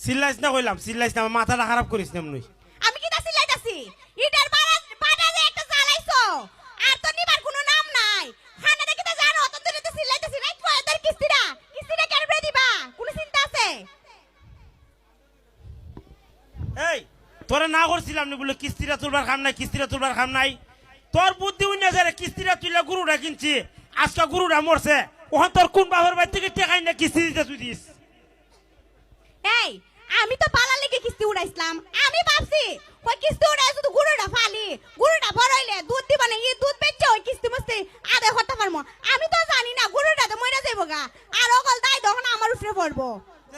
চিল্লাইছ না কইলাম, চিল্লাইছ না, মাথাটা খারাপ করিস না মনে। আমি কি তা চিল্লাইতাছি? ইটার বাড়া যে একটা জ্বালাইছো আর তো নিবার কোনো নাম নাই। খানা দেখি তো জানো অত দূরে তো চিল্লাইতাছি নাই। তো এদের কিস্তিটা কেন দিবা? কোনো চিন্তা আছে? এই তোরা না করছিলাম নি বলে কিস্তিটা তুলবার খাম নাই, কিস্তিটা তুলবার খাম নাই। তোর বুদ্ধি উন্নয় যারে কিস্তিটা তুলে গরুটা কিনছি, আজকে গরুটা মরছে, ওখান তোর কোন বাবার বাড়ি থেকে টেকাই না কিস্তি দিতে তুই দিস। এই আমি তো পালার লেগে কিস্তি উড়াইছিলাম। আমি ভাবছি ওই কিস্তি উড়াই শুধু গরুটা ফালি, গরুটা বড় হইলে দুধ দিবা না, এই দুধ বেচছে ওই কিস্তি মস্তি আদায় করতে পারবো। আমি তো জানি না গরুটা তো মরে যাইব গা, আর অকল দায় তখন আমার উপরে পড়বো।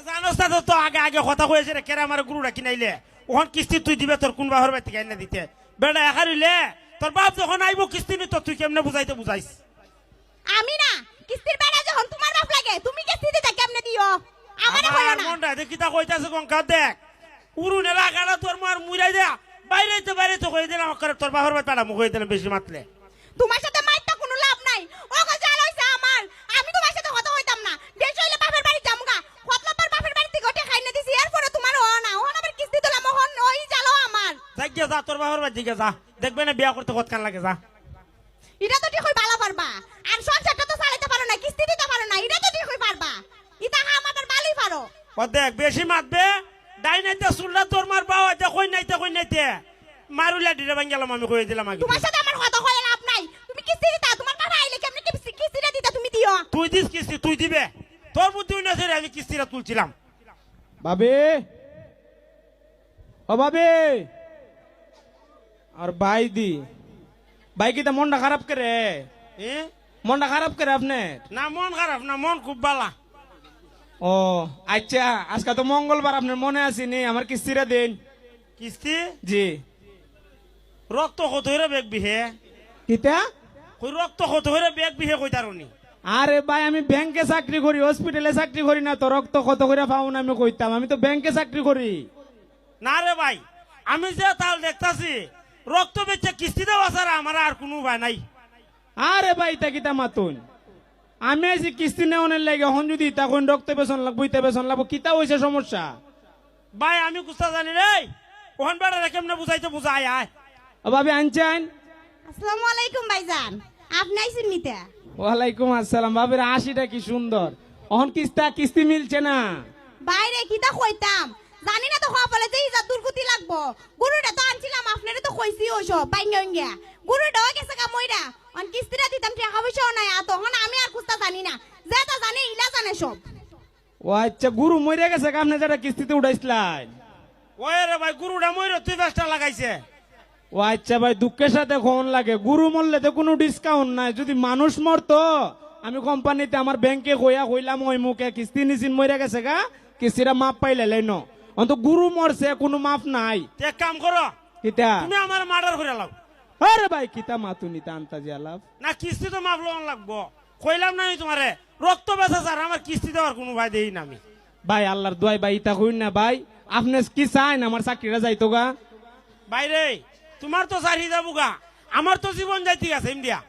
জানোস না তো আগে আগে কথা কয়েছে রে, কেরা আমার গরুটা কিনাইলে ওখান কিস্তি তুই দিবে তোর কোন বাবার বাড়ি থেকে আইনা দিতে। বেটা একা হইলে তোর বাপ যখন আইব কিস্তি নি তো তুই কেমনে বুঝাইতে বুঝাইস। আমি না কিস্তির বেড়া যখন তোমার বাপ লাগে তুমি কিস্তি দিতে কেমনে দিও? আমারে কইও না। মনটা দেখি তা কইতাছে গঙ্কা দেখ উরুনে লাগাটা তোর মার মুইরাই দে বাইরে তো কই দিলাম করে তোর বাবার বাড়ি পাড়া মুখ হয়ে দিলাম বেশি মাতলে। তোমার সাথে মাইরটা কোনো লাভ নাই। ওগো জাল হইছে আমার। আমি তোমার সাথে কথা কইতাম না। দেশ হইলে বাপের বাড়ি যামুগা। কতলাবার বাপের বাড়ি থেকে ওটা খাইনে দিছি, এরপরে তোমার ও না ওহন আবার কিস্তি দিলাম, ওহন ওই জালো আমার। যাই গিয়া যা তোর বাবার বাড়ি দিকে যা, দেখবে না বিয়া করতে কতখান লাগে যা। এটা তো ঠিক হই ভালো পারবা। আর সংসারটা তো চালাইতে পারো না, কিস্তি দিতে পারো না, এটা তো ঠিক হই পারবা। ইতা আমাদের ভালোই পারো। ও দেখ বেশি মাতবে ডাইনাইতে শুনলা তোর মার বাবা দে কই নাইতে মারুলা ডিরে ভাঙলাম আমি কই দিলাম আগে। তোমার সাথে আমার কথা কইলে লাভ নাই। তুমি কিস্তি দিতা, তোমার বাবা আইলে কেমনে কিস্তিটা দিতা তুমি দিও। তুই দিস কিস্তি তুই দিবে, তোর বুদ্ধি না ছেড়ে আমি কিস্তিটা তুলছিলাম। বাবে ও বাবে আর ভাই দি ভাই কি তা মনটা খারাপ করে? এ মনটা খারাপ করে আপনি? না মন খারাপ না, মন খুব বালা। ও আচ্ছা, আজকে তো মঙ্গলবার, আপনার মনে আসেনি আমার কিস্তিটা দিন। কিস্তি জি রক্ত কত হইরে বেগ বিহে, কিতা? কই রক্ত কত হইরে বেগ বিহে কই তারনি। আরে ভাই আমি ব্যাংকে চাকরি করি, হসপিটালে চাকরি করি না তো রক্ত কত করে পাও না আমি কইতাম। আমি তো ব্যাংকে চাকরি করি। না রে ভাই, আমি যে তাল দেখতাছি রক্ত বেচে কিস্তি দেওয়া ছাড়া আমার আর কোনো উপায় নাই। আরে ভাই তা কিতা মাতুন, আমি আছি কিস্তি নেওয়ার লাগে, এখন যদি তখন রক্ত বেসন লাগবো ইতা বেসন লাগবো, কিতা হয়েছে সমস্যা? ভাই আমি কুস্তা জানি রে, ওখান বেড়া কেমনে বুঝাইতে বুঝাই আয়। ও ভাবি আনছেন? আসসালামু আলাইকুম ভাইজান, আপনি আইছেন নিতে? ওয়ালাইকুম আসসালাম। বাবির হাসিটা কি সুন্দর। এখন কিস্তি মিলছে না। বাইরে কিতা কইতাম জানি না তো কপালে যে ইজাত দুর্গতি লাগবো। গরুটা তো আনছিলাম, আপনারে তো কইছি ওসব বাইঙ্গা গরুটাও গেছে কা মইরা। অন কিস্তিটা দিতাম টাকা পয়সাও নাই, আর তখন আমি আর কুস্তা জানি না, যেটা জানে ইলা জানে সব। ও আচ্ছা, গুরু মরে গেছে আপনি যেটা কিস্তিতে উঠাইছিলেন? ওই রে ভাই গুরুটা মইরে তুই ব্যস্তা লাগাইছে। ও আচ্ছা ভাই, দুঃখের সাথে কোন লাগে, গুরু মরলে তো কোনো ডিসকাউন্ট নাই। যদি মানুষ মরতো আমি কোম্পানিতে আমার ব্যাংকে কইলাম ওই মুখে কিস্তি নিছিন মরে গেছে গা, কিস্তিটা মাপ পাইলে লাইন। অন্ত গুরু মরছে কোনো মাপ নাই। এক কাম করো, কিতা? তুমি আমার মার্ডার করে লাও। আরে ভাই কিতা মাতুনি আন্তাজি আলাপ। না কিস্তি তো মাপ লোন লাগবো, কইলাম না আমি তোমারে রক্ত বেচা স্যার আমার কিস্তি দেওয়ার কোনো ভাই দেই না আমি। ভাই আল্লাহর দোয়াই ভাই ইতা কইন না ভাই, আপনি কি চাইন আমার চাকরিটা যাইতো গা? বাইরে তোমার তো চাকরি যাবো গা, আমার তো জীবন যাইতে গেছে ইন্ডিয়া।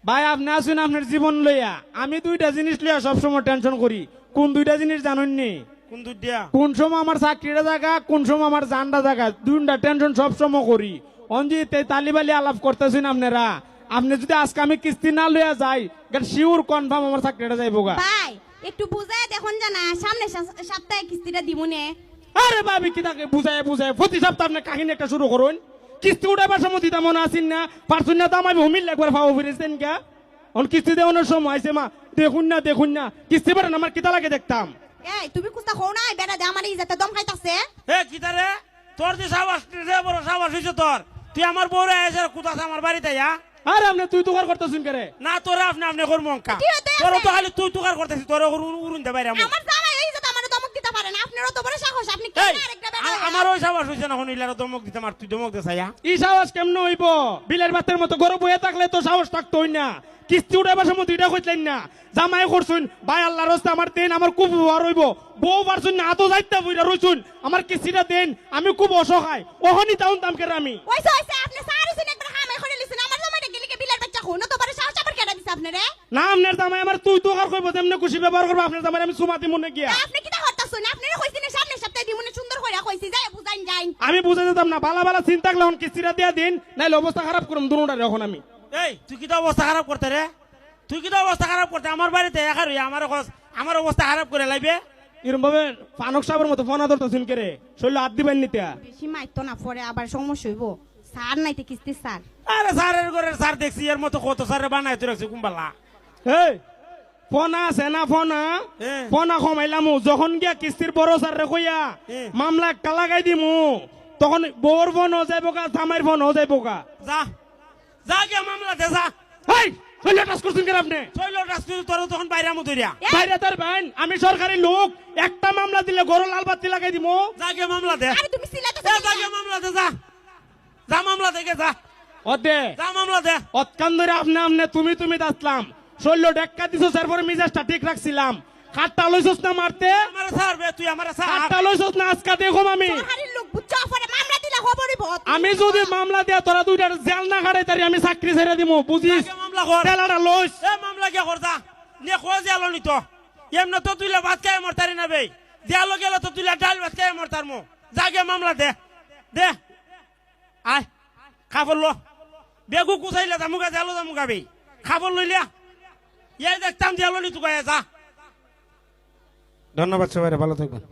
ভাই আপনি আসুন আপনার জীবন লইয়া, আমি দুইটা জিনিস লইয়া সবসময় টেনশন করি। কোন দুইটা জিনিস জানেননি? কোন দুধ দিয়া? কোন সময় আমার চাকরিটা জায়গা, কোন সময় আমার জানটা জায়গা, দুইটা টেনশন সবসময় করি। অঞ্জিতে তালিবালি আলাপ করতেছেন আপনারা। আপনি যদি আজকে আমি কিস্তি না লইয়া যাই, শিওর কনফার্ম আমার চাকরিটা যাইব গা। ভাই একটু বুঝায় দেখুন জানা, সামনে সপ্তাহে কিস্তিটা দিমুনে। আরে ভাবি কি তাকে বুঝায় প্রতি সপ্তাহে আপনি কাহিনী একটা শুরু করুন। কিস্তি উঠাবার সময় দিতে মনে আসেন না, পারছুন না তো আমি হুমিল একবার ভাবো ফিরেছেন কে? কিস্তি দেওয়ানোর সময় আছে মা, দেখুন না কিস্তি পারেন আমার কিতা লাগে দেখতাম। এই তুমি কুস্তা হও না, বেটা দে আমার ইজাতে দম খাইতাছে। এ কিতারে তোর যে সাবাস রে বড় সাবাস হইছে তোর, তুই আমার বউরে এসে কুতাছ আমার বাড়িতে যা। আরে আপনি তুই তুকার করতেছেন কে রে? না তোরে আপনি করবো অঙ্কা, কি হতে তোর আছে? তো খালি তুই তুকার করতেছিস, তোর উড়ুন দে বাইরে। আমার জামাই এই ইজাতে আমার দমক দিতে পারে না, আপনারও তো বড় সাহস, আপনি কি এই, আরেকটা বেটা? আমার ওই সাবাস হইছে না, হইলার দমক দিতে মার, তুই দমক দে ছায়া। ই সাহস কেমন হইব? বিলের বাতের মতো গরম বইয়া থাকলে তো সাহস থাকতো না। কিস্তি উঠাবার সময় দুইটা কইলেন না, জামাই করছুন ভাই আল্লাহর রাস্তা আমার দেন, আমার খুব উপহার হইব। বউ পারছুন না, আতো যাইতা বইরা রইছুন, আমার কিস্তিটা দেন, আমি খুব অসহায়। ওহনি তাউন দাম করে আমি। ওইসে আপনি সারিছেন একবার হামে করে লিছেন, আমার জামাইটা গেলি কে বিলের বাচ্চা হনো তো বড় সাহস আবার কেডা দিছে আপনারে? না আপনার জামাই আমার তুই তুকার কইব, যেমনে খুশি ব্যবহার করব। আপনার জামাই আমি সুমাতি মনে গিয়া। আপনি কি তা হতাছুন? আপনারে কইছিনে সামনে সপ্তাহে দিমু যাই আমি বুঝে যেতাম না বালা বালা চিন্তা করলে এখন কিস্তিটা দিয়া দিন নাইলে অবস্থা খারাপ করুম দুটারে এখন আমি এই তুই কি তো অবস্থা খারাপ করতে রে তুই কি তো অবস্থা খারাপ করতে আমার বাড়িতে একা রই আমার অবস্থা খারাপ করে লাগবে এরকম ভাবে ফানক সাহেবের মতো ফোন আদর তো শুন করে শৈল হাত দিবেন নিতে বেশি মাইতো না পরে আবার সমস্যা হইব স্যার নাইতে কিস্তি স্যার আরে স্যারের ঘরের স্যার দেখছি এর মতো কত স্যারে বানাই তুই রাখছি কুম্বালা এই ফোনা আছে না ফোনা হ্যাঁ। ফোনা কমাইলাম যখন গিয়া কিস্তির বড় স্যার রে কইয়া হ্যাঁ। মামলা একটা লাগাই দিমু তখন বউর ফোন হয়ে যাইব গা জামাইর ফোন হয়ে যাইব গা যা যা গিয়া মামলা দে যা এই শৈল টাচ করছেন কেন আপনি শৈল রাস্তুই তোর তখন বাইরে আমু ধরিয়া বাইরে তার বাইন আমি সরকারি লোক একটা মামলা দিলে গরু লাল বাতি লাগাই দিমু যা গিয়া মামলা দে আরে তুমি সিলাতে যা গিয়া মামলা দে যা যা মামলা দেখে যা অদে যা মামলা দে অতকান ধরে আপনি আপনি তুমি দাসলাম শৈল ডেক্কা দিছো তারপরে মিজাজটা ঠিক রাখছিলাম খাটটা লইছস না মারতে আমার স্যার বে তুই আমার স্যার খাটটা লইছস না আজকা দেখো আমি সরকারি লোক বুঝছো পরে মামলা দিলে খবরই বহুত আমি যদি মামলা দিয়া তোরা দুইটার জেল না খাড়াই তারি আমি চাকরি ছেড়ে দিমু বুঝিস আগে মামলা কর তেলাটা লইস এ মামলা কে কর যা নে খোঁজ জালো নি তো এমন তো তুইলা ভাত খাই মরতারি না বে জালো গেল তো তুইলা ডাল ভাত খাই মরতার মো জাগে মামলা দে দে আয় খাবল লো বেগু কুচাইলে জামুগা জালো জামুগা বে খাবল লইলিয়া এই দেখতাম জালো নি তুই যা ধন্যবাদ সবাই ভালো থাকবেন